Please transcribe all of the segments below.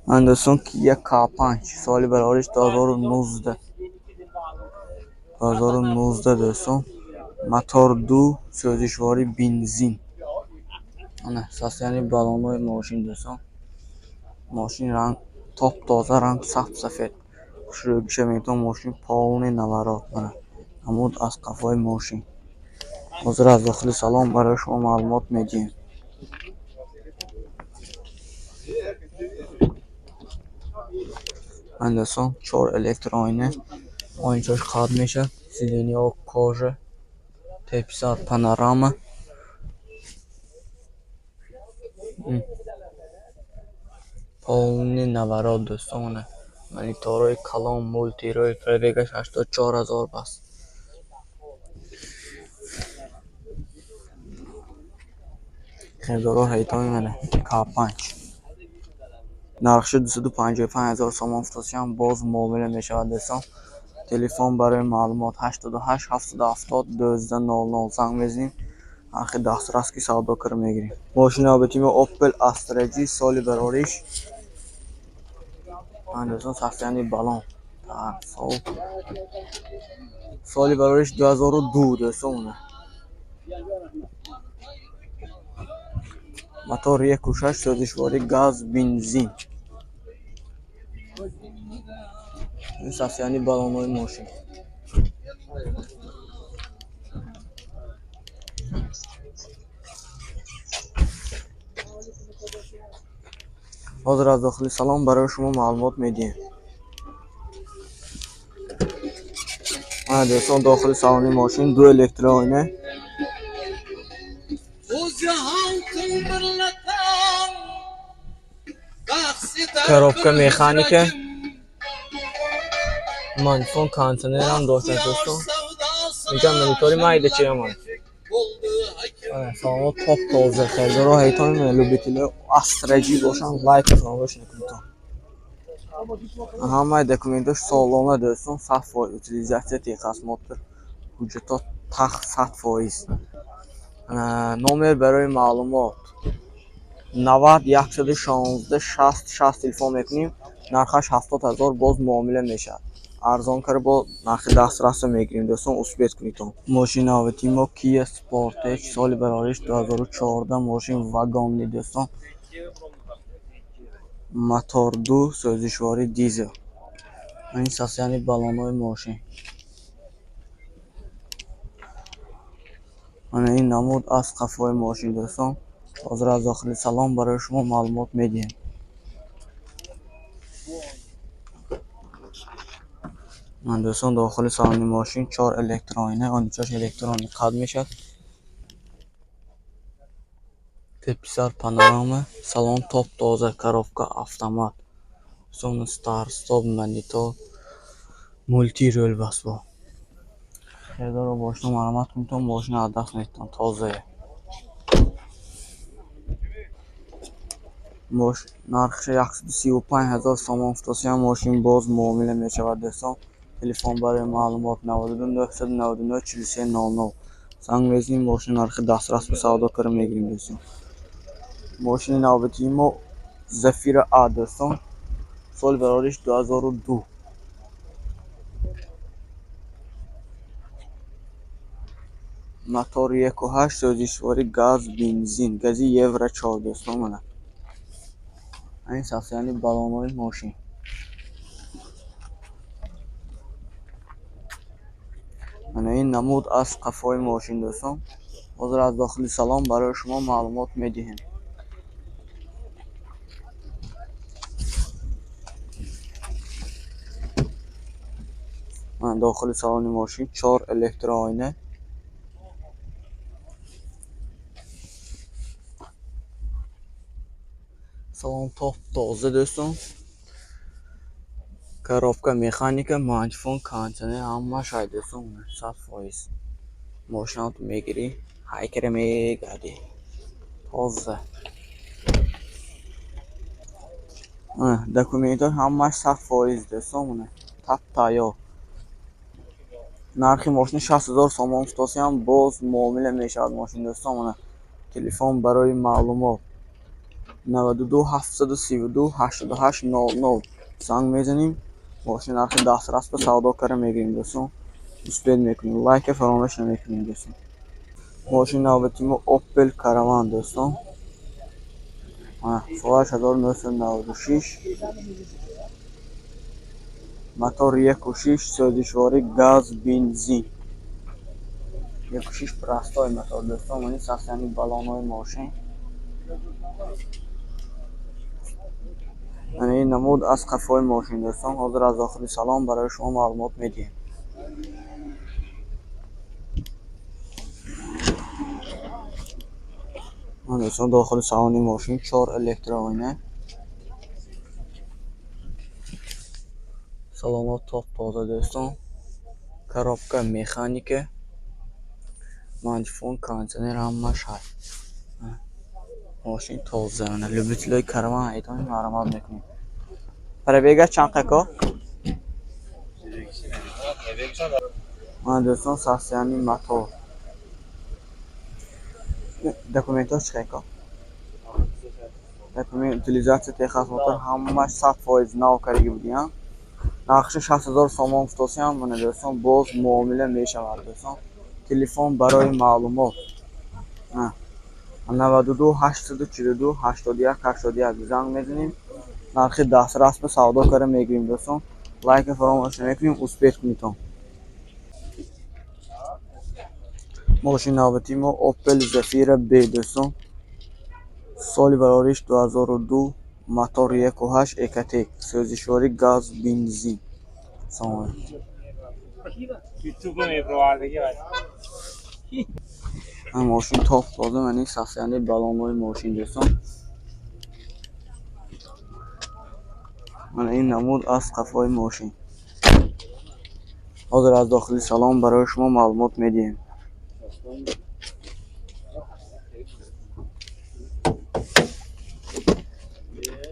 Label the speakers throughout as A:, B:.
A: Anderson Kia K5 سالی برابرش 2019 دوستان. موتور دو سوزشواری بنزین. ana sasiyani balonloy ماشین دوستان. ماشین رنگ top toza رنگ سفت سفید. شروع بشه میتون ماشین پاون نورات کنه. عمود از قفای ماشین. حاضر از داخل سالن برای شما معلومات میدیم. Anderson 4 elektroyne. Oyuncaş kadmeşe. Sideni o kože. Tepsat panorama. Полный наворот دوستان. Monitory کلام مولتی روی پربگش 84,000 بس. خیلی هیتای منه K5 نرخش 255,000 سوم فروشیم باز معامله میشود دوستان. تلفن برای معلومات 88 770 1200 زنگ بزنید. آخه دسترس کی سودا کر میگیریم. ماشین آبتیم اوپل استرجی سالی براریش. اندازه صفیانی بالون. سالی براریش 2002 دوستان. موتور یک کوشش سوزشواری گاز بنزین. این صفیانی بالونای ماشین. حاضر از داخل سالن برای شما معلومات میدیم. دوستان داخل سالن ماشین 2 الکترونیه. коробка механика. Манфон контейнер هم داشته دوستان. اینجا مانیتوری مایده چیه من. سلامات top toza. خیلی هیتان لوبیتیله استرجی باشن لایک فراموش نکنید. همه دکومنتش سالانه دوستان. 100% utilizatsiya texas motor. Hujjatlar tax 100%. نمره برای معلومات 90 116 60 تلفن میکنیم. نرخش 70,000 باز معامله میشه. ارزان کار با نرخ دسترس میگیریم دوستان. اثبات کنید. ماشین آوتیمو کیا سپورتج سال برابرش 2014 ماشین واگن دوستان. موتور دو سوزشواری دیزل. این ساسیانی بالونای ماشین. این نمود از قفای ماشین دوستان. حاضر از داخل سالن برای شما معلومات میدیم. دوستان داخل سالن ماشین 4 الکترونیه. آنچه الکترونیک قد میشد. تپسار پانوراما. سالن توپ توزه. коробка автомат. سون ستار استاپ مانیتور. مولتی رول بس با. خیلی رو باشم معلومات میتونم ماشین از دست نیستم تازه. نرخش 135,000 سوم فروشیم ماشین باز معامله میشود دوستان. تلفن برای معلومات 92 999 4300 زنگ بزنید. ماشین نرخ دسترس به سودا کار میگیریم دوستان. ماشین نوبتیمو زفیر ا دوستان. سال برابرش 2002. موتور 1.8 سوزشواری گاز بنزین. گازی یورو 4 دوستان منه. این صفیانی بالونای ماشین. این نمود از قفای ماشین دوستان. حاضر از داخل سالن برای شما معلومات میدیم. داخل سالن ماشین 4 الکترونیه. سالن top toza دوستان. коробка механика مانیفون کانتینر همه شاید دوستان 100%. ماشینات میگیری هایکر میگردی تازه. دکومنت‌ها همه 100% دوستان. تپ تایا. نرخ ماشین 60,000 سوم فروشیم باز معامله میشود ماشین دوستان. تلفن برای معلومات 92 732 88 00 زنگ میزنیم. ماشین نرخ دسترس به سودا کردن میگیریم دوستان. اسپید میکنیم، لایک فراموش نمیکنیم دوستان. ماشین نوبتی ما اوپل کاروان دوستان. سالش 1996. موتور 1.6 سوزشواری گاز بنزین. 1.6 پرستای موتور دوستان. این ساختنی بالانای ماشین. این نمود از قفای ماشین دوستان. حاضر از داخل سلام برای شما معلومات میدیم. دوستان داخل سالن ماشین 4 الکترونیه. سلامات топ тоза دوستان. коробка механика. мантифон кондиционер ҳамаш ҳаст. ماشین тоза. любителей караван айдони маромад мекунем. пробега чанд қако? دوستان состояние мотор. документаш чӣ қако? документ утилизация техас мотор ҳамаш 100% нав кариги будиям. нақши 60,000 сомон футосиям мана دوستان. боз муомила мешавад دوستان. телефон барои маълумот 92 842 81 81 занг мезанем. нархи дастрас ба савдо карда мегирем دوستان. лайк фаромӯш намекунем. успех кунитон. ماشین نوبتی ما اوپل زفیرا B دوستان. سال برآوریش 2002. موتور 1.8 اکتیک سوزشواری گاز بنزین. سلام. ماشین топ тоза. من ساختنی بالان‌های ماشین دوستان. من این نمود از قفای ماشین. حاضر از داخل سلام برای شما معلومات میدیم.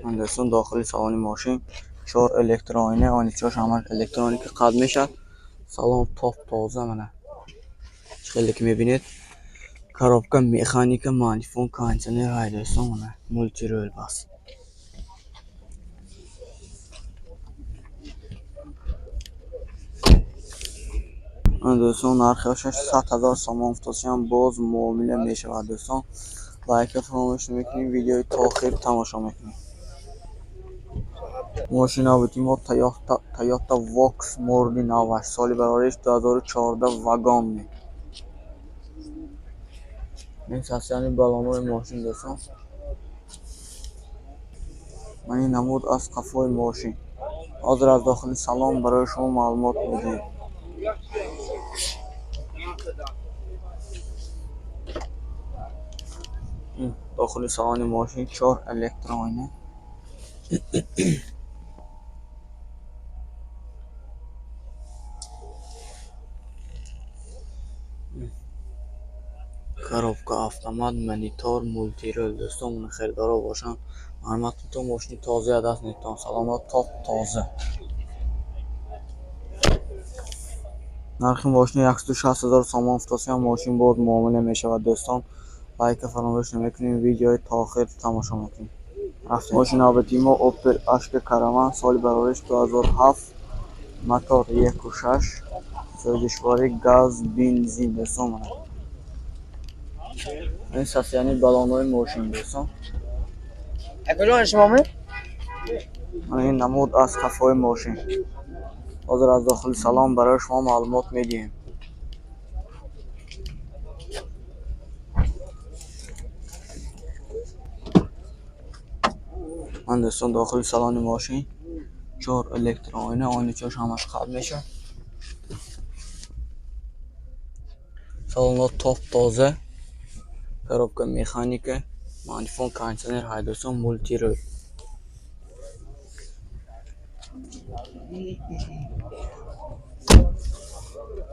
A: من دوستان داخل سالن ماشین 4 الکترونیه. آنیچاش همش الکترونیک قد میشد. سلام топ тоза. منه خیلی که میبینید коробка механика мантифон кондиционер های دوستان. منه مولتی رول بس. دوستان نرخش 100,000 سومون فروشیم. باز معامله میشود دوستان. لایک فراموش نمیکنیم. ویدیوی تا آخر تماشا میکنیم. ماشین نوبتی ما تویوتا واکس مورد 90 سال برآوریش 2014 واگن می. این ساختن بالان‌های ماشین دوستان. من این نمود از قفای ماشین. حاضر از داخل سلام برای شما معلومات میدیم. داخل سالن ماشین 4 الکترونیه. коробка автомат монитор مولتی رول دوستان. من خریدارا باشم معلومات تو ماشین تازه از دست ندید. سلامات топ тоза. نرخ ماشین 160,000 سومون فروشیم. ماشین باز معامله میشود دوستان. لایک فراموش نمیکنیم. ویدیوی تا آخر تماشا میکنیم. ماشین نوبتی ما اوپل اشک کاروان سال برآوریش 2007. موتور 1.6 سوزشواری گاز بنزین دوستان. این ساختنی بالان‌های ماشین دوستان.
B: کجا شما می؟
A: این نمود از قفای ماشین. حاضر از داخل سلام برای شما معلومات میدیم. من دوستان داخل سالن ماشین 4 الکترونیه. آنیچاش همش قد میشه. سالنات топ тоза. коробка механика мантифон кондиционер های دوستان. مولتی رول.